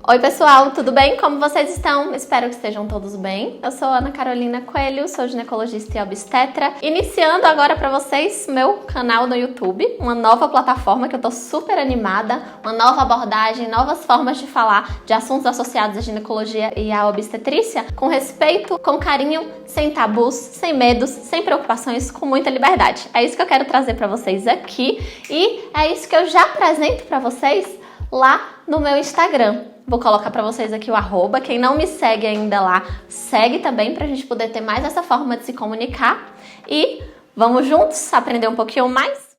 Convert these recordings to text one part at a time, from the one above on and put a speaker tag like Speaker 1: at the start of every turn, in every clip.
Speaker 1: Oi pessoal, tudo bem? Como vocês estão? Espero que estejam todos bem. Eu sou Ana Carolina Coelho, sou ginecologista e obstetra. Iniciando agora para vocês meu canal no YouTube, uma nova plataforma que eu tô super animada, uma nova abordagem, novas formas de falar de assuntos associados à ginecologia e à obstetrícia, com respeito, com carinho, sem tabus, sem medos, sem preocupações, com muita liberdade. É isso que eu quero trazer para vocês aqui e é isso que eu já apresento para vocês lá no meu Instagram. Vou colocar para vocês aqui o arroba. Quem não me segue ainda lá, segue também pra gente poder ter mais essa forma de se comunicar. E vamos juntos aprender um pouquinho mais?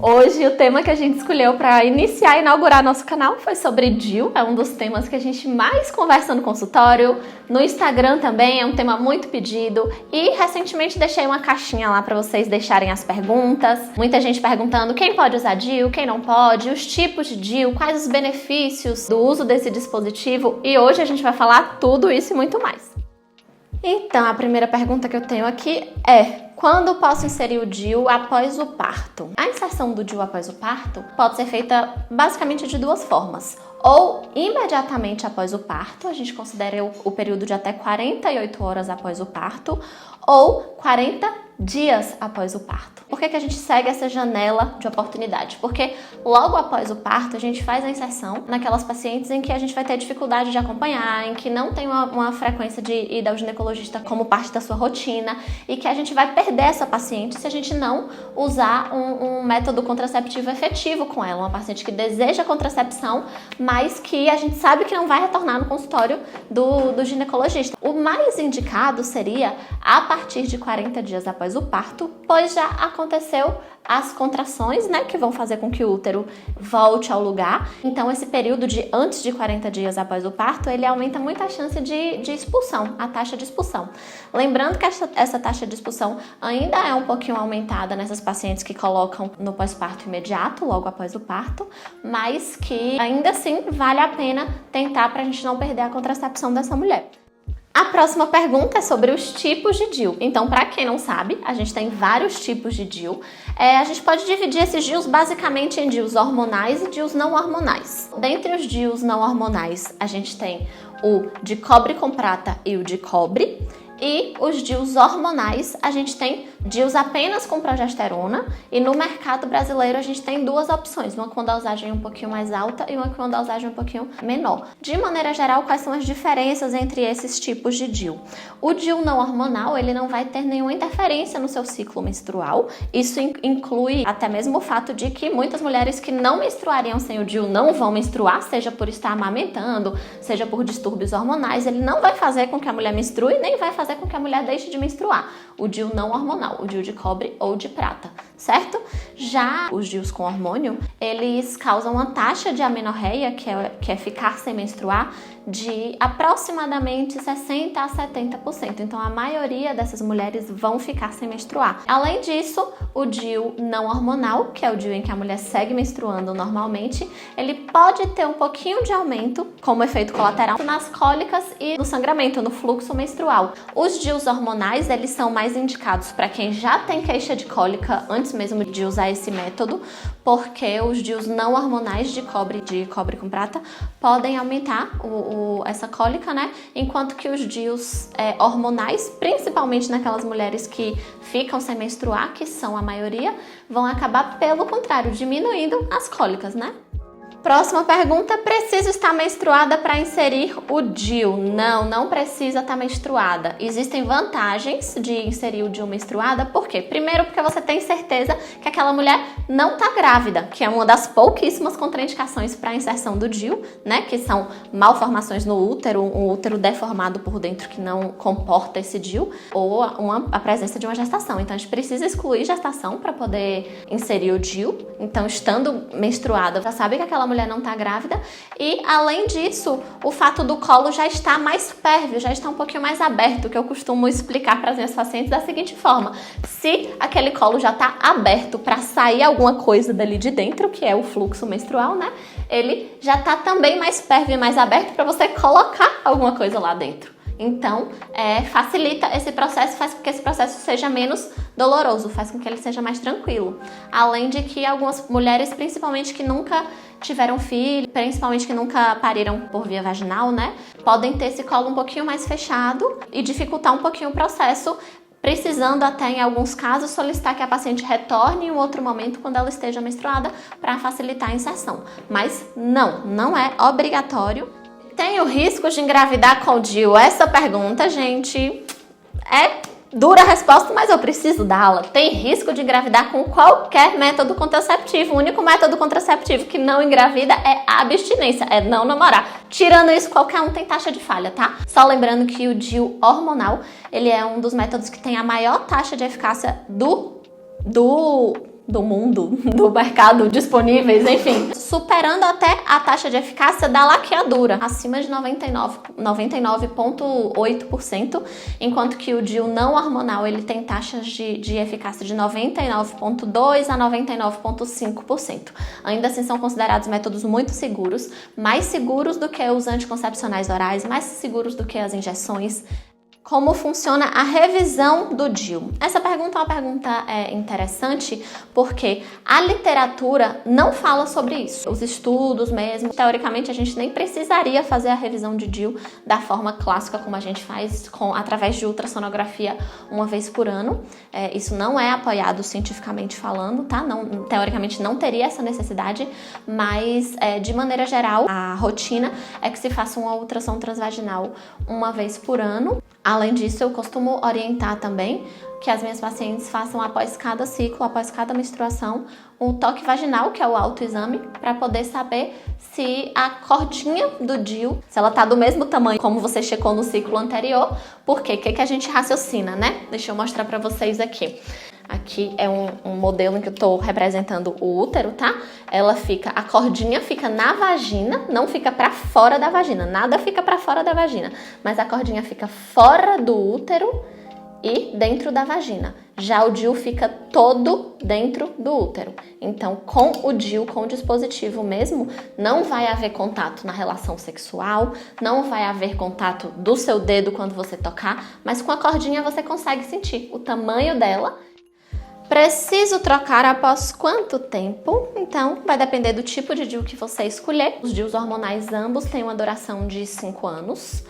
Speaker 1: Hoje o tema que a gente escolheu para iniciar e inaugurar nosso canal foi sobre DIU. É um dos temas que a gente mais conversa no consultório, no Instagram também, é um tema muito pedido. E recentemente deixei uma caixinha lá para vocês deixarem as perguntas. Muita gente perguntando quem pode usar DIU, quem não pode, os tipos de DIU, quais os benefícios do uso desse dispositivo. E hoje a gente vai falar tudo isso e muito mais. Então, a primeira pergunta que eu tenho aqui é: quando posso inserir o DIU após o parto? A inserção do DIU após o parto pode ser feita basicamente de duas formas. Ou imediatamente após o parto, a gente considera o período de até 48 horas após o parto, ou 40 dias após o parto. Por que a gente segue essa janela de oportunidade? Porque logo após o parto a gente faz a inserção naquelas pacientes em que a gente vai ter dificuldade de acompanhar, em que não tem uma frequência de ida ao ginecologista como parte da sua rotina e que a gente vai perder essa paciente se a gente não usar um método contraceptivo efetivo com ela. Uma paciente que deseja contracepção, mas que a gente sabe que não vai retornar no consultório do ginecologista. O mais indicado seria a partir de 40 dias após o parto, pois já aconteceu as contrações, né, que vão fazer com que o útero volte ao lugar. Então esse período de antes de 40 dias após o parto, ele aumenta muito a chance de expulsão, a taxa de expulsão. Lembrando que essa taxa de expulsão ainda é um pouquinho aumentada nessas pacientes que colocam no pós-parto imediato, logo após o parto, mas que ainda assim vale a pena tentar para a gente não perder a contracepção dessa mulher. A próxima pergunta é sobre os tipos de DIU. Então, para quem não sabe, a gente tem vários tipos de DIU. A gente pode dividir esses DIUs basicamente em DIUs hormonais e DIUs não hormonais. Dentre os DIUs não hormonais, a gente tem o de cobre com prata e o de cobre. E os DIUs hormonais, a gente tem DIUs apenas com progesterona e no mercado brasileiro a gente tem duas opções, uma com dosagem um pouquinho mais alta e uma com dosagem um pouquinho menor. De maneira geral, quais são as diferenças entre esses tipos de DIU? O DIU não hormonal, ele não vai ter nenhuma interferência no seu ciclo menstrual. Isso inclui até mesmo o fato de que muitas mulheres que não menstruariam sem o DIU não vão menstruar, seja por estar amamentando, seja por distúrbios hormonais. Ele não vai fazer com que a mulher menstrue, nem vai fazer com que a mulher deixe de menstruar. O DIU não hormonal, o DIU de cobre ou de prata, certo? Já os DIUs com hormônio, eles causam uma taxa de amenorreia, que é ficar sem menstruar, de aproximadamente 60% a 70%. Então a maioria dessas mulheres vão ficar sem menstruar. Além disso, o DIU não hormonal, que é o DIU em que a mulher segue menstruando normalmente, ele pode ter um pouquinho de aumento como efeito colateral nas cólicas e no sangramento, no fluxo menstrual. Os DIUs hormonais, eles são mais indicados para quem já tem queixa de cólica antes mesmo de usar esse método, porque os DIUs não hormonais de cobre com prata podem aumentar essa cólica, né? Enquanto que os DIUs hormonais, principalmente naquelas mulheres que ficam sem menstruar, que são a maioria, vão acabar, pelo contrário, diminuindo as cólicas, né? Próxima pergunta: preciso estar menstruada para inserir o DIU? Não precisa estar menstruada. Existem vantagens de inserir o DIU menstruada. Por quê? Primeiro, porque você tem certeza que aquela mulher não está grávida, que é uma das pouquíssimas contraindicações para a inserção do DIU, né? Que são malformações no útero, um útero deformado por dentro que não comporta esse DIU, ou a presença de uma gestação. Então a gente precisa excluir gestação para poder inserir o DIU. Então, estando menstruada, já sabe que aquela mulher não está grávida. E além disso, o fato do colo já estar mais pérvio, já está um pouquinho mais aberto, que eu costumo explicar para as minhas pacientes da seguinte forma: se aquele colo já está aberto para sair alguma coisa dali de dentro, que é o fluxo menstrual, né? Ele já está também mais pérvio e mais aberto para você colocar alguma coisa lá dentro. Então, facilita esse processo, faz com que esse processo seja menos doloroso, faz com que ele seja mais tranquilo. Além de que algumas mulheres, principalmente que nunca tiveram filho, principalmente que nunca pariram por via vaginal, né, podem ter esse colo um pouquinho mais fechado e dificultar um pouquinho o processo, precisando até, em alguns casos, solicitar que a paciente retorne em um outro momento quando ela esteja menstruada para facilitar a inserção. Mas não é obrigatório. Tem o risco de engravidar com o DIU? Essa pergunta, gente, é dura a resposta, mas eu preciso dá-la. Tem risco de engravidar com qualquer método contraceptivo. O único método contraceptivo que não engravida é a abstinência, é não namorar. Tirando isso, qualquer um tem taxa de falha, tá? Só lembrando que o DIU hormonal, ele é um dos métodos que tem a maior taxa de eficácia do mundo, do mercado disponíveis, enfim, superando até a taxa de eficácia da laqueadura, acima de 99,8%, enquanto que o DIU não hormonal, ele tem taxas de eficácia de 99,2% a 99,5%. Ainda assim, são considerados métodos muito seguros, mais seguros do que os anticoncepcionais orais, mais seguros do que as injeções. Como funciona a revisão do DIU? Essa pergunta é uma pergunta interessante porque a literatura não fala sobre isso. Os estudos mesmo, teoricamente a gente nem precisaria fazer a revisão de DIU da forma clássica como a gente faz através de ultrassonografia uma vez por ano. Isso não é apoiado cientificamente falando, tá? Não, teoricamente não teria essa necessidade, mas de maneira geral a rotina é que se faça uma ultrassom transvaginal uma vez por ano. Além disso, eu costumo orientar também que as minhas pacientes façam após cada ciclo, após cada menstruação, um toque vaginal, que é o autoexame, para poder saber se a cordinha do DIU, se ela tá do mesmo tamanho como você checou no ciclo anterior. Por quê? O que a gente raciocina, né? Deixa eu mostrar para vocês aqui. Aqui é um modelo em que eu tô representando o útero, tá? A cordinha fica na vagina, não fica pra fora da vagina, nada fica pra fora da vagina, mas a cordinha fica fora do útero e dentro da vagina. Já o DIU fica todo dentro do útero. Então, com o DIU, com o dispositivo mesmo, não vai haver contato na relação sexual, não vai haver contato do seu dedo quando você tocar, mas com a cordinha você consegue sentir o tamanho dela. Preciso trocar após quanto tempo? Então, vai depender do tipo de DIU que você escolher. Os DIUs hormonais ambos têm uma duração de 5 anos.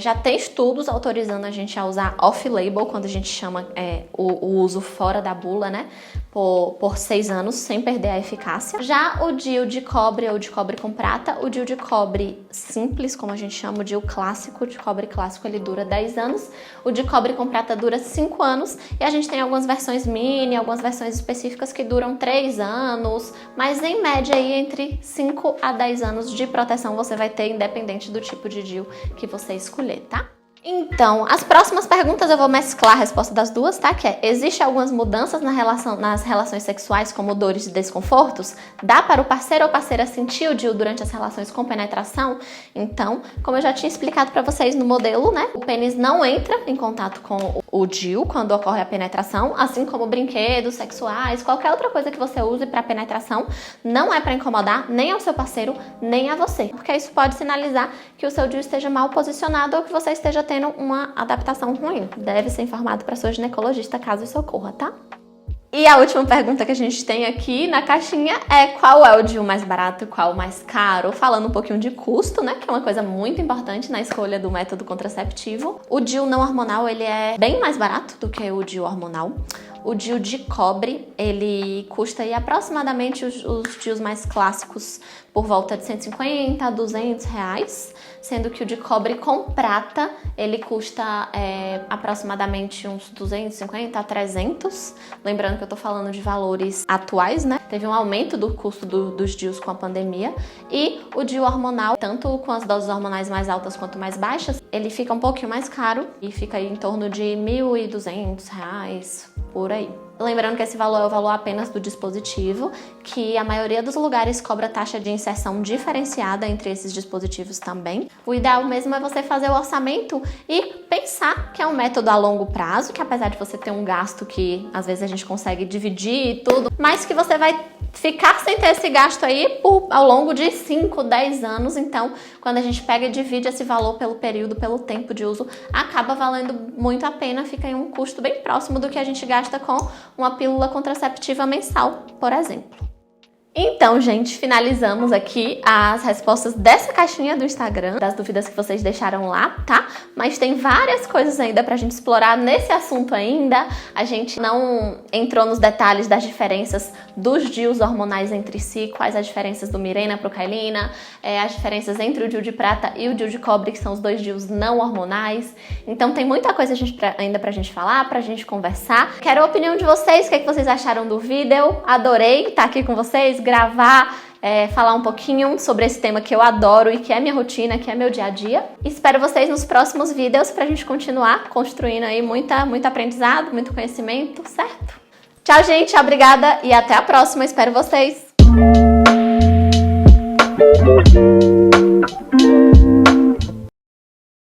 Speaker 1: Já tem estudos autorizando a gente a usar off-label, quando a gente chama o uso fora da bula, né? Por 6 anos, sem perder a eficácia. Já o DIU de cobre ou de cobre com prata, o DIU de cobre simples, como a gente chama, o DIU clássico, de cobre clássico, ele dura 10 anos. O de cobre com prata dura 5 anos. E a gente tem algumas versões mini, algumas versões específicas que duram 3 anos. Mas em média aí, entre 5 a 10 anos de proteção você vai ter, independente do tipo de DIU que você escolher, tá? Então, as próximas perguntas eu vou mesclar a resposta das duas, tá? Que existe algumas mudanças nas relações sexuais, como dores e desconfortos? Dá para o parceiro ou parceira sentir o DIU durante as relações com penetração? Então, como eu já tinha explicado para vocês no modelo, né? O pênis não entra em contato com o DIU quando ocorre a penetração, assim como brinquedos sexuais, qualquer outra coisa que você use para penetração, não é para incomodar nem ao seu parceiro, nem a você. Porque isso pode sinalizar que o seu DIU esteja mal posicionado ou que você esteja tendo uma adaptação ruim. Deve ser informado para sua ginecologista caso isso ocorra, tá? E a última pergunta que a gente tem aqui na caixinha é: qual é o DIU mais barato e qual o mais caro? Falando um pouquinho de custo, né? Que é uma coisa muito importante na escolha do método contraceptivo. O DIU não hormonal, ele é bem mais barato do que o DIU hormonal. O DIU de cobre, ele custa aí aproximadamente os DIUs mais clássicos por volta de 150 a 200 reais, sendo que o de cobre com prata, ele custa aproximadamente uns 250 a 300. Lembrando que eu tô falando de valores atuais, né? Teve um aumento do custo dos DIUs com a pandemia. E o DIU hormonal, tanto com as doses hormonais mais altas quanto mais baixas, ele fica um pouquinho mais caro e fica aí em torno de R$ 1.200, por aí. Lembrando que esse valor é o valor apenas do dispositivo, que a maioria dos lugares cobra taxa de inserção diferenciada entre esses dispositivos também. O ideal mesmo é você fazer o orçamento e pensar que é um método a longo prazo, que apesar de você ter um gasto que às vezes a gente consegue dividir e tudo, mas que você vai ficar sem ter esse gasto aí ao longo de 5, 10 anos. Então, quando a gente pega e divide esse valor pelo período, pelo tempo de uso, acaba valendo muito a pena, fica em um custo bem próximo do que a gente gasta com uma pílula contraceptiva mensal, por exemplo. Então, gente, finalizamos aqui as respostas dessa caixinha do Instagram, das dúvidas que vocês deixaram lá, tá? Mas tem várias coisas ainda pra gente explorar nesse assunto ainda. A gente não entrou nos detalhes das diferenças dos DIUs hormonais entre si, quais as diferenças do Mirena pro Kyleena, as diferenças entre o DIU de prata e o DIU de cobre, que são os dois DIUs não hormonais. Então tem muita coisa ainda pra gente falar, pra gente conversar. Quero a opinião de vocês, o que vocês acharam do vídeo. Adorei estar aqui com vocês, gravar, falar um pouquinho sobre esse tema que eu adoro e que é minha rotina, que é meu dia a dia. Espero vocês nos próximos vídeos pra gente continuar construindo aí muito aprendizado, muito conhecimento, certo? Tchau, gente, obrigada e até a próxima. Espero vocês!